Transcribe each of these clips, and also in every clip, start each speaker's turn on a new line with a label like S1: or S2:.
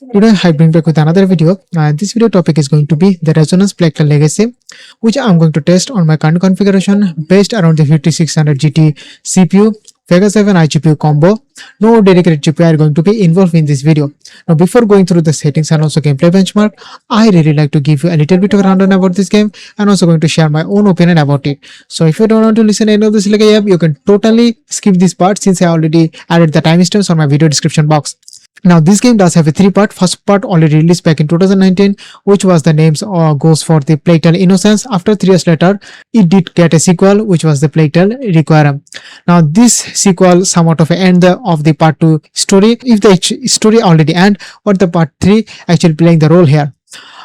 S1: Today I bring back with another video. This video topic is going to be the resonance Plector legacy, which I'm going to test on my current configuration based around the 5600 GT CPU, Vega 7 iGPU combo. No dedicated GPU are going to be involved in this video. Now before going through the settings and also gameplay benchmark, I really like to give you a little bit of a rundown about this game and also going to share my own opinion about it. So if you don't want to listen to any of this you can totally skip this part since I already added the timestamps on my video description box. Now this game does have a three-part. First part already released back in 2019, which was the names goes for the Plague Tale Innocence. After 3 years later, it did get a sequel, which was the Plague Tale Requiem. Now this sequel somewhat of an end of the part 2 story. If the story already end, what the part 3 actually playing the role here.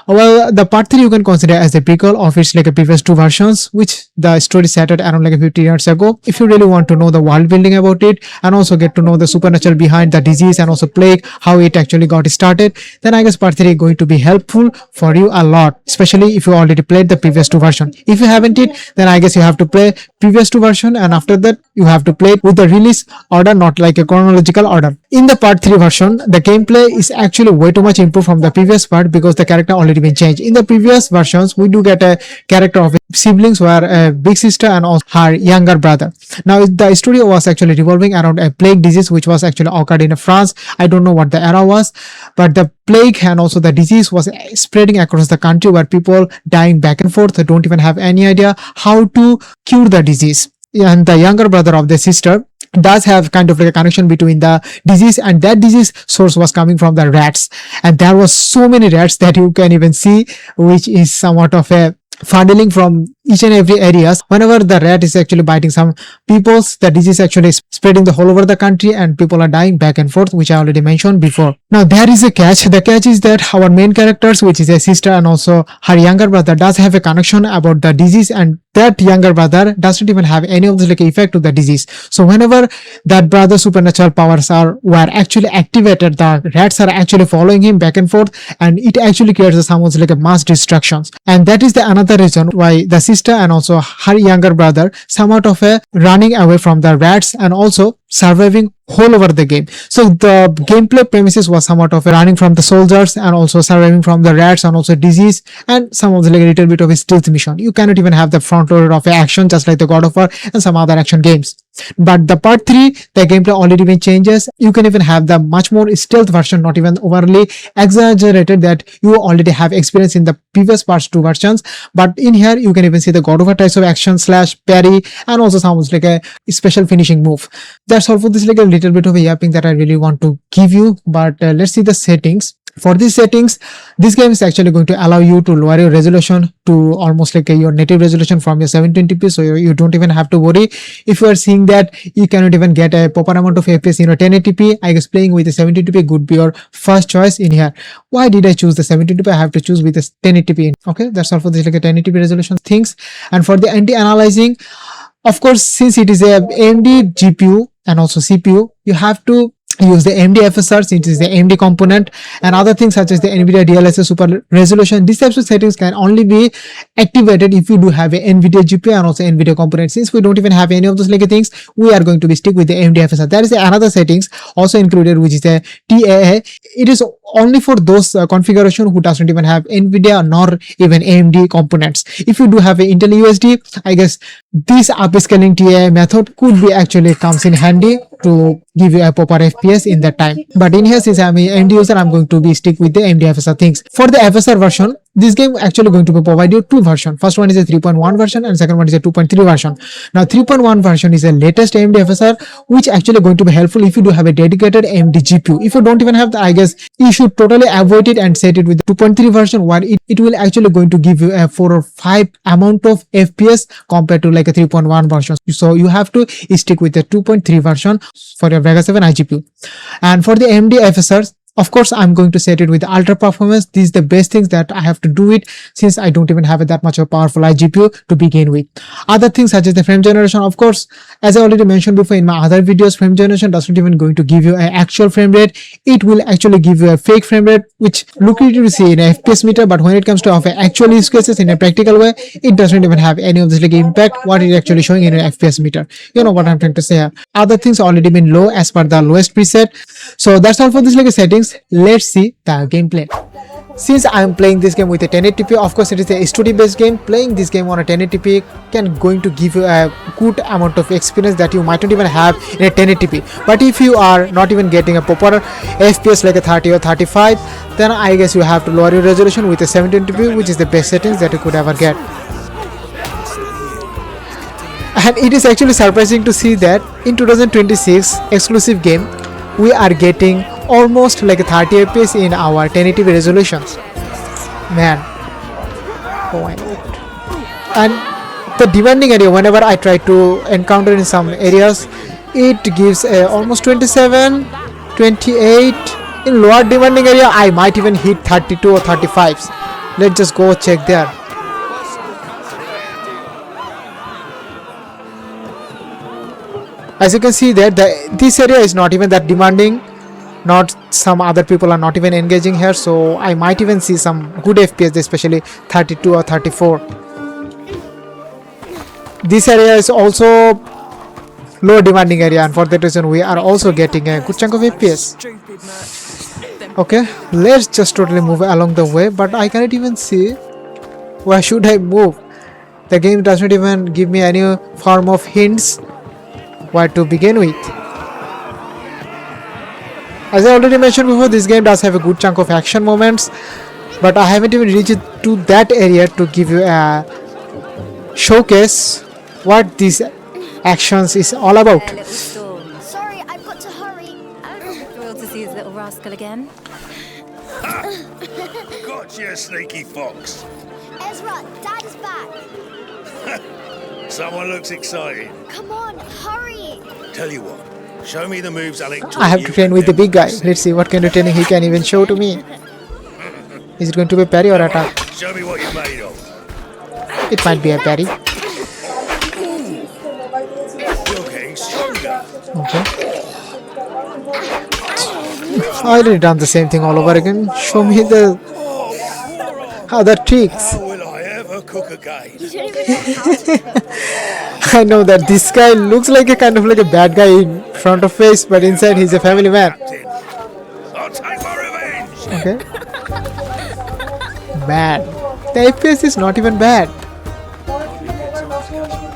S1: Well, the part 3 you can consider as a prequel of its previous two versions, which the story started around 50 years ago. If you really want to know the world building about it and also get to know the supernatural behind the disease and also plague, how it actually got started, then I guess part 3 is going to be helpful for you a lot, especially if you already played the previous two version. If you haven't it, then I guess you have to play previous two version, and after that you have to play it with the release order, not like a chronological order. In the part 3 version, the gameplay is actually way too much improved from the previous part because the character already been changed. In the previous versions, we do get a character of siblings who are a big sister and also her younger brother. Now the story was actually revolving around a plague disease which was actually occurred in France. I don't know what the era was, but the plague and also the disease was spreading across the country where people dying back and forth. They don't even have any idea how to cure the disease. And the younger brother of the sister does have kind of a connection between the disease, and that disease source was coming from the rats, and there was so many rats that you can even see, which is somewhat of a funneling from each and every areas. Whenever the rat is actually biting some people's, the disease actually spreading the whole over the country and people are dying back and forth, which I already mentioned before. Now there is a catch. The catch is that our main characters, which is a sister and also her younger brother, does have a connection about the disease, and that younger brother doesn't even have any of this effect to the disease. So whenever that brother's supernatural powers were actually activated, the rats are actually following him back and forth, and it actually creates somewhat a mass destructions. And that is the another reason why the sister and also her younger brother somewhat of a running away from the rats and also surviving whole over the game. So the gameplay premises was somewhat of a running from the soldiers and also surviving from the rats and also disease and some of the little bit of a stealth mission. You cannot even have the front loader of action just like the God of War and some other action games. But the part 3, the gameplay already been changes. You can even have the much more stealth version, not even overly exaggerated that you already have experience in the previous parts 2 versions. But in here you can even see the God of War types of action / parry and also sounds like a special finishing move. That's all for this a little bit of a yapping that I really want to give you. But let's see the settings. For these settings, this game is actually going to allow you to lower your resolution to almost your native resolution from your 720p, so you don't even have to worry if you are seeing that you cannot even get a proper amount of FPS in your 1080p. I guess playing with the 720p could be your first choice in here. Why did I choose the 720p? I have to choose with the 1080p. Okay, that's all for this a 1080p resolution things. And for the anti-aliasing, of course, since it is a AMD GPU and also CPU, you have to use the AMD FSR since it is the AMD component, and other things such as the NVIDIA DLSS super resolution. These types of settings can only be activated if you do have a NVIDIA GPU and also NVIDIA component. Since we don't even have any of those things, we are going to be stick with the AMD FSR. There is another settings also included, which is a TAA. It is only for those configuration who doesn't even have NVIDIA nor even AMD components. If you do have an Intel USD, I guess this upscaling TAA method could be actually comes in handy to give you a proper FPS in that time. But in here, since I'm an AMD user, I'm going to be stick with the AMD FSR things. For the FSR version, this game actually going to provide you two versions. First one is a 3.1 version and second one is a 2.3 version. Now 3.1 version is the latest AMD FSR, which actually going to be helpful if you do have a dedicated AMD GPU. If you don't even have that, I guess you should totally avoid it and set it with the 2.3 version, where it will actually going to give you a 4 or 5 amount of FPS compared to a 3.1 version. So you have to stick with the 2.3 version for your Vega 7 iGPU. And for the AMD FSRs, of course, I'm going to set it with ultra performance. This is the best things that I have to do it since I don't even have that much of a powerful iGPU to begin with. Other things such as the frame generation, of course, as I already mentioned before in my other videos, frame generation doesn't even going to give you an actual frame rate. It will actually give you a fake frame rate, which look at to see in a FPS meter, but when it comes to actual use cases in a practical way, it doesn't even have any of this impact what it is actually showing in an FPS meter. You know what I'm trying to say here. Other things already been low as per the lowest preset. So that's all for this settings. things, let's see the gameplay. Since I am playing this game with a 1080p, of course it is a story based game. Playing this game on a 1080p can going to give you a good amount of experience that you might not even have in a 1080p. But if you are not even getting a proper FPS like a 30 or 35, then I guess you have to lower your resolution with a 720p, which is the best settings that you could ever get. And it is actually surprising to see that in 2026 exclusive game we are getting almost like a 30 fps in our 1080p resolutions. Man, oh my god. And the demanding area, whenever I try to encounter in some areas, it gives almost 27, 28. In lower demanding area I might even hit 32 or 35s. Let's just go check there. As you can see that this area is not even that demanding. Not some other people are not even engaging here, so I might even see some good FPS, especially 32 or 34. This area is also low demanding area, and for that reason we are also getting a good chunk of FPS. Okay, let's just totally move along the way, but I cannot even see where should I move. The game does not even give me any form of hints where to begin with. As I already mentioned before, this game does have a good chunk of action moments, but I haven't even reached to that area to give you a showcase what these actions is all about.
S2: Sorry, I've got to hurry.
S3: I'm thrilled to see this little rascal again.
S4: Gotcha, you sneaky fox.
S2: Ezra, Dad is back.
S4: Someone looks excited.
S2: Come on, hurry.
S4: Tell you what, show me the moves Alec taught
S1: I have to
S4: you
S1: train with the big guy. Let's see what kind of training he can even show to me. Is it going to be parry or attack?
S4: Show me what you're made of.
S1: It might be a parry.
S4: You're getting stronger.
S1: Okay. I already done the same thing all over again. Show me the other tricks.
S4: How will I ever cook again?
S2: You don't even know how to.
S1: I know that this guy looks like a kind of like a bad guy in front of face, but inside he's a family man.
S4: I'll take my revenge.
S1: Okay. Bad. The FPS is not even bad,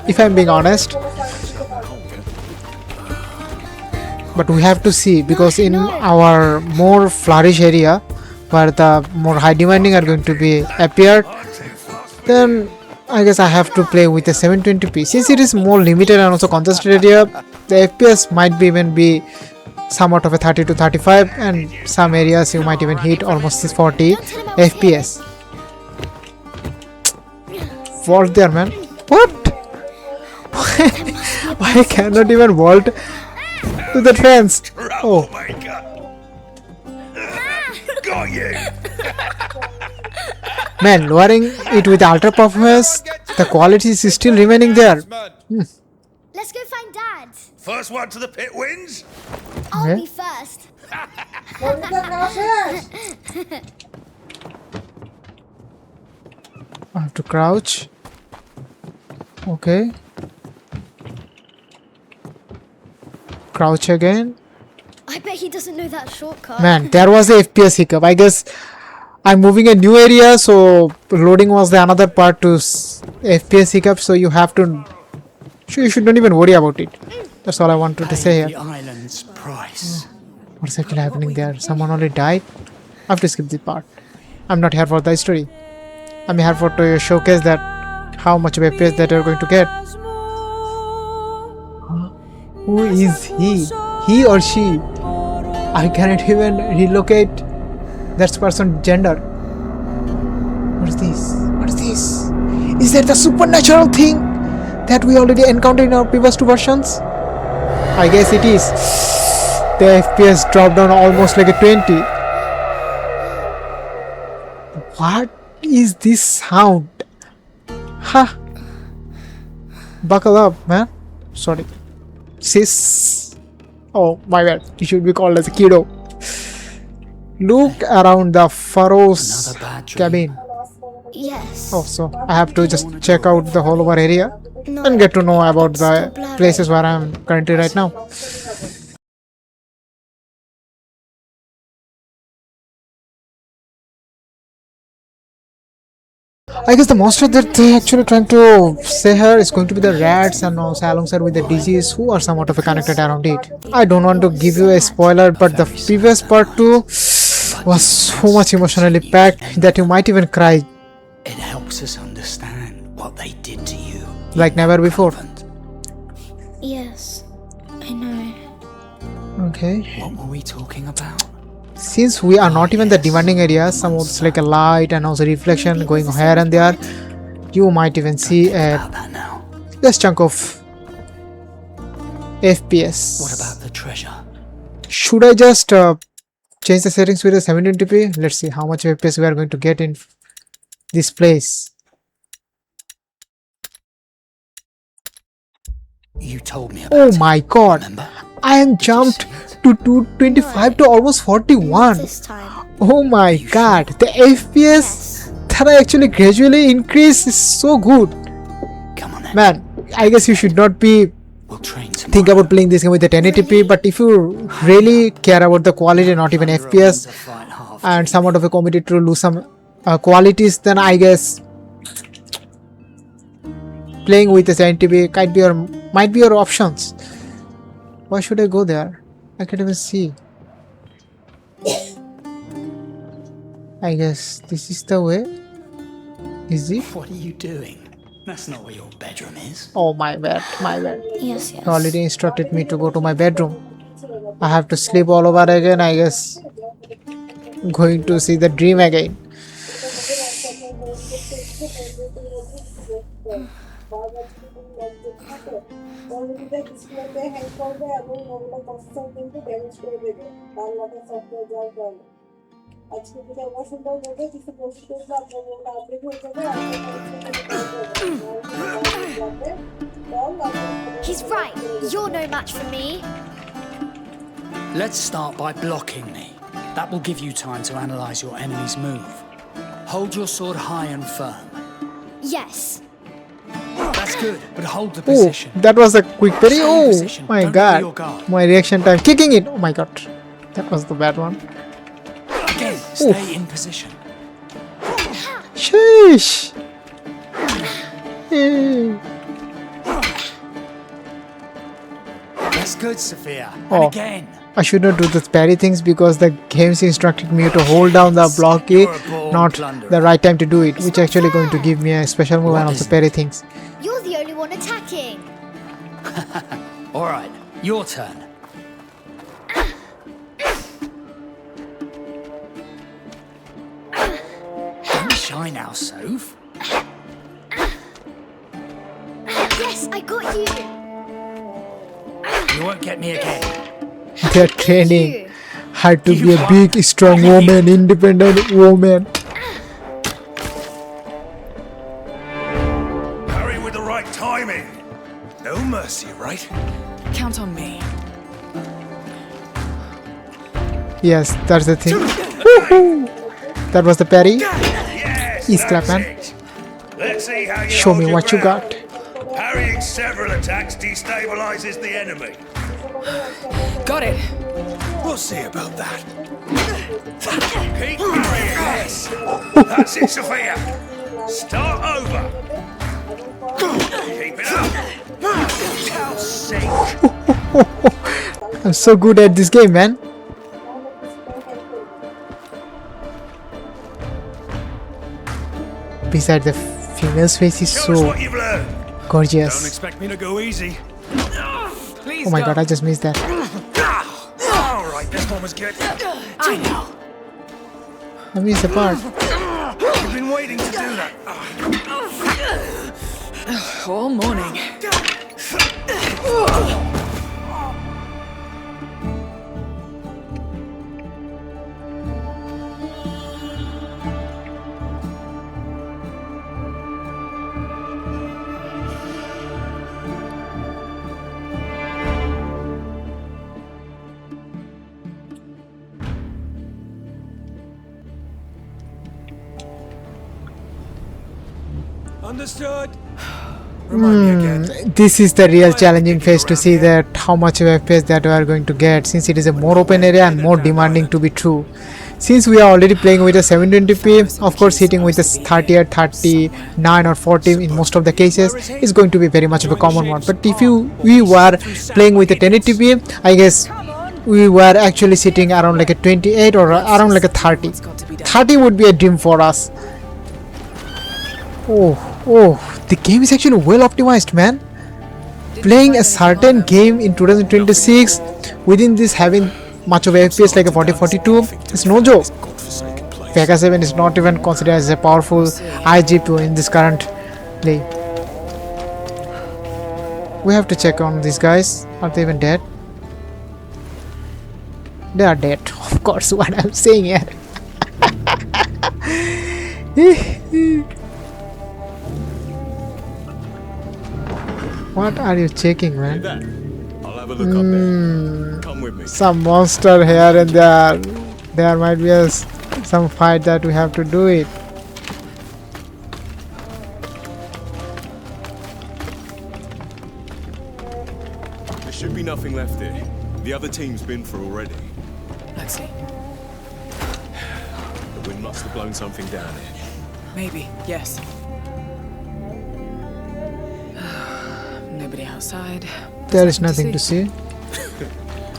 S1: if I'm being honest. But we have to see, because in our more flourish area where the more high demanding are going to be appeared, then I guess I have to play with a 720p. Since it is more limited and also concentrated area, the FPS might be even be somewhat of a 30 to 35, and some areas you might even hit almost 40 FPS. Vault there, man. What? Why cannot even vault to the fence? Oh,
S4: Troublemaker. Got you.
S1: man, lowering it with ultra performance, the quality is still remaining there.
S2: Let's go find Dad.
S4: First one to the pit wins.
S2: I'll
S1: Okay.
S2: be first.
S1: I have to crouch. Okay. Crouch again.
S2: I bet he doesn't know that shortcut.
S1: Man, there was a FPS hiccup. I guess I'm moving a new area, so loading was the another part to FPS hiccup. So you have to. You should not even worry about it. That's all I wanted to say
S5: The
S1: here.
S5: island's price.
S1: What's actually happening there? Someone already died. I have to skip this part. I'm not here for the story. I'm here for to showcase that how much of FPS that you're going to get. Who is he? He or she? I cannot even relocate that person's gender. What is this? What is this? Is that the supernatural thing that we already encountered in our previous two versions? I guess it is. The FPS dropped down almost like a 20. What is this sound? Ha! Buckle up, man. Sorry. Sis. Oh, my bad. You should be called as a kiddo. Look around the Pharaoh's
S5: Another bad dream.
S1: cabin.
S2: Yes.
S1: Oh, so I have to just check out the whole over area
S2: No,
S1: and get to know about
S2: it's still
S1: the
S2: blurry.
S1: places where I'm currently right now. I guess the monster that they actually trying to say here is going to be the rats and also alongside with the disease who are somewhat of a connected around it. I don't want to give you a spoiler, but the previous part 2 was so much emotionally packed that you might even cry
S5: It helps us understand what they did to you.
S1: like never before.
S2: Yes, I know.
S1: Okay.
S5: What were we talking about?
S1: Since we are not even the demanding area, some of it's like a light and also reflection going here and there, you might even see a
S5: About that now.
S1: just chunk of FPS.
S5: What about the treasure?
S1: Should I just change the settings with a 720p? Let's see how much FPS we are going to get in this place.
S5: You told me about
S1: Oh
S5: it.
S1: my god,
S5: Remember?
S1: I am jumped to 225 to almost 41.
S2: This time.
S1: Oh my god, the FPS
S2: Yes.
S1: that I actually gradually increase is so good.
S5: Come on then.
S1: Man, I guess you should not be
S5: We'll train tomorrow.
S1: think about playing this game with the 1080p, but if you really care about the quality, not even FPS,
S5: To fight half.
S1: and somewhat of a comedy to lose some qualities, then I guess playing with the 1080p might be your options. Why should I go there? I can't even see. I guess this is the way. Is it?
S5: What are you doing? That's not where your bedroom is.
S1: Oh my bad, my bad.
S2: Yes, yes.
S1: You already instructed me to go to my bedroom. I have to sleep all over again, I guess. Going to see the dream again.
S2: He's right. You're no match for me.
S5: Let's start by blocking me. That will give you time to analyze your enemy's move. Hold your sword high and firm.
S2: Yes.
S5: That's good, but hold the
S1: Oh,
S5: position.
S1: that was a quick parry.
S5: Stay in
S1: Oh
S5: position.
S1: my
S5: Don't lower your
S1: god.
S5: guard.
S1: My reaction time. Kicking it. Oh my god. That was the bad one.
S5: Again, stay in position.
S1: Sheesh. Eh.
S5: That's good, Sophia.
S1: Oh.
S5: And again.
S1: I should not do the parry things because the games instructed me to hold down the block key,
S5: You're a born
S1: not
S5: plunderer.
S1: the right time to do it, which actually going to give me a special move
S5: What
S1: and also
S5: is it?
S1: parry things.
S2: You're the only one attacking.
S5: All right, your turn. Don't be shy now, Soph.
S2: Yes, I got you.
S5: You won't get me again.
S1: Their training
S2: You.
S1: had to be a big, strong woman, independent woman.
S4: Parry with the right timing. No mercy, right?
S3: Count on me.
S1: Yes, that's the thing. Woohoo! That was the parry.
S4: Yes,
S1: East clap,
S4: that's
S1: man.
S4: it. Let's see how you
S1: Show
S4: hold
S1: me
S4: your
S1: what you
S4: ground.
S1: got.
S4: Parrying several attacks destabilizes the enemy.
S3: Got it.
S4: We'll see about that. Keep parrying, yes. That's it, Sophia. Start over. Keep it up. How's sake.
S1: I'm so good at this game, man. Besides, the female's face is
S4: Show us
S1: so
S4: what you've learned. Don't
S1: gorgeous.
S4: expect me to go easy.
S3: Please
S1: Oh my
S3: don't.
S1: god, I just missed that.
S4: All right, this one was good.
S3: I know.
S1: I missed the part.
S4: You've been waiting to do that.
S3: All morning.
S4: Understood. Remind me again.
S1: This is the real challenging phase to see that how much of FPS that we are going to get, since it is a more open area and more demanding to be true. since we are already playing with a 720p, of course hitting with a 30 or 39 or 40 in most of the cases is going to be very much of a common one. But if we were playing with a 1080p, I guess we were actually sitting around like a 28 or around like a 30. 30 would be a dream for us. Oh, the game is actually well optimized, man. Playing a certain game in 2026 within this having much of a FPS like a 4042 is no joke. Vega 7 is not even considered as a powerful iGPU in this current play. We have to check on these guys. Are they even dead? They are dead. Of course, what I'm saying here. What are you checking, man?
S6: I'll have a look up there. Come with me.
S1: Some monster here and there. There might be some fight that we have to do it.
S6: There should be nothing left here. The other team's been through already.
S3: Let's see.
S6: The wind must have blown something down here.
S3: Maybe, yes. Nobody outside.
S1: There is nothing to see.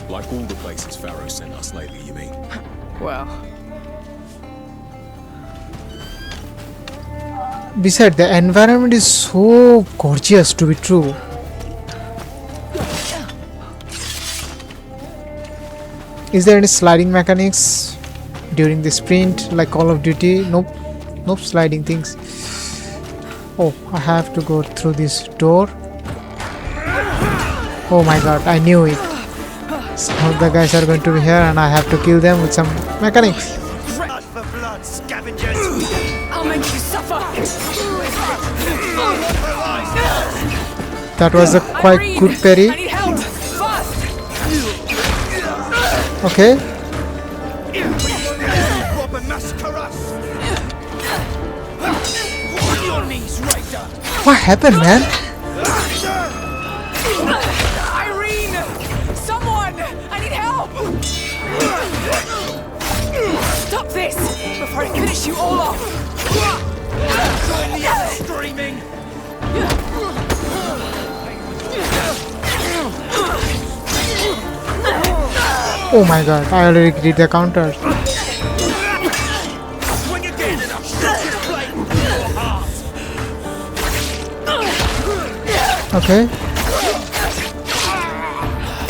S6: Like all the places Pharaoh sent us lately, you mean?
S3: Well,
S1: Besides, the environment is so gorgeous to be true. Is there any sliding mechanics during the sprint like Call of Duty? Nope. Nope, sliding things. Oh, I have to go through this door. Oh my god, I knew it. Some of the guys are going to be here and I have to kill them with some mechanics.
S4: Blood for blood, scavengers!
S3: I'll make you suffer.
S1: That was a quite
S3: Irene,
S1: good
S3: I
S1: parry.
S3: need help. Fast.
S1: Okay.
S4: Rob and massacre us! On your knees, Raider!
S1: What happened, man?
S3: Irene! Someone! I need help! Stop this before I finish you all off!
S4: Join the other screaming!
S1: Oh my god, I already did the counter.
S4: Swing again and I'll shoot this blade through your heart!
S1: Okay.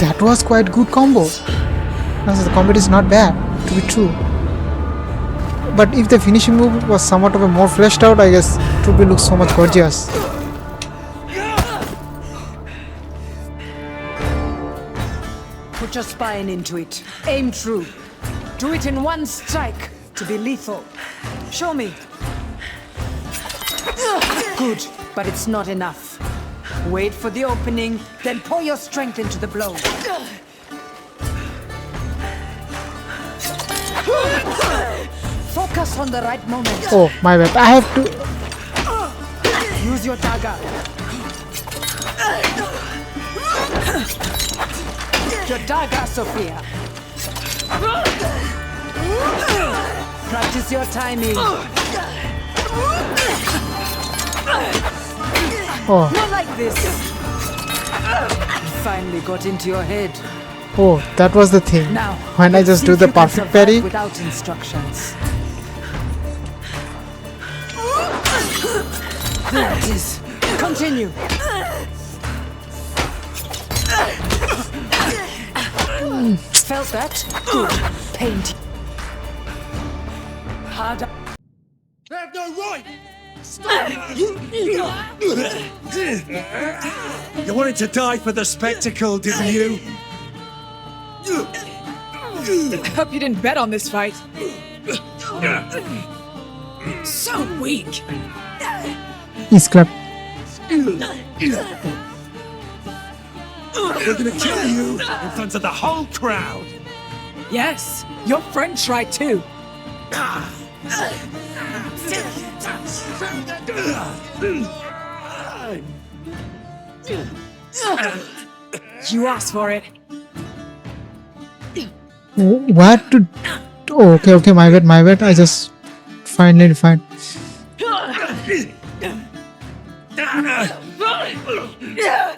S1: That was quite good combo. The combat is not bad, to be true. But if the finishing move was somewhat of a more fleshed out, I guess it would be look so much gorgeous.
S7: Put your spine into it. Aim true. Do it in one strike to be lethal. Show me. Good, but it's not enough. Wait for the opening, then pour your strength into the blow. Focus on the right moment.
S1: Oh, my bad. I have to...
S7: Use your dagger. Your dagger, Sophia. Practice your timing.
S1: Oh,
S7: Not like this. Finally got into your head.
S1: oh, that was the thing.
S7: Now,
S1: When I
S7: let's
S1: just
S7: see
S1: do
S7: if
S1: the
S7: you can
S1: perfect
S7: survive
S1: parry.
S7: without instructions. There it is. Continue. Felt that? Good. Paint. Harder.
S4: They have no right! You wanted to die for the spectacle, didn't you?
S3: I hope you didn't bet on this fight. So weak.
S1: Scrap.
S4: We're gonna kill you in front of the whole crowd!
S3: Yes, your friend tried too. You asked for it.
S1: What to Oh, okay, my bad. I just finally defined.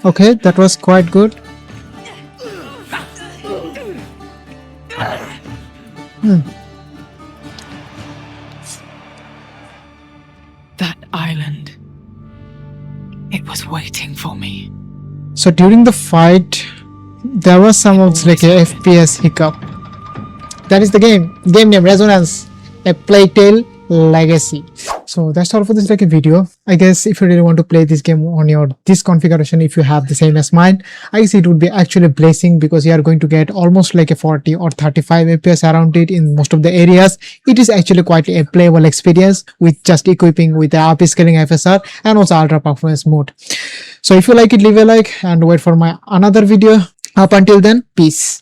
S1: Okay, that was quite good.
S3: That island. It was waiting for me.
S1: So during the fight, there was some of like a FPS hiccup. That is the game name Resonance, a Plague Tale Legacy. So that's all for this like a video. I guess if you really want to play this game on your this configuration, if you have the same as mine, I guess it would be actually a blessing, because you are going to get almost like a 40 or 35 FPS around it in most of the areas. It is actually quite a playable experience with just equipping with the upscaling FSR and also ultra performance mode. So if you like it, leave a like and wait for my another video. Up until then, peace.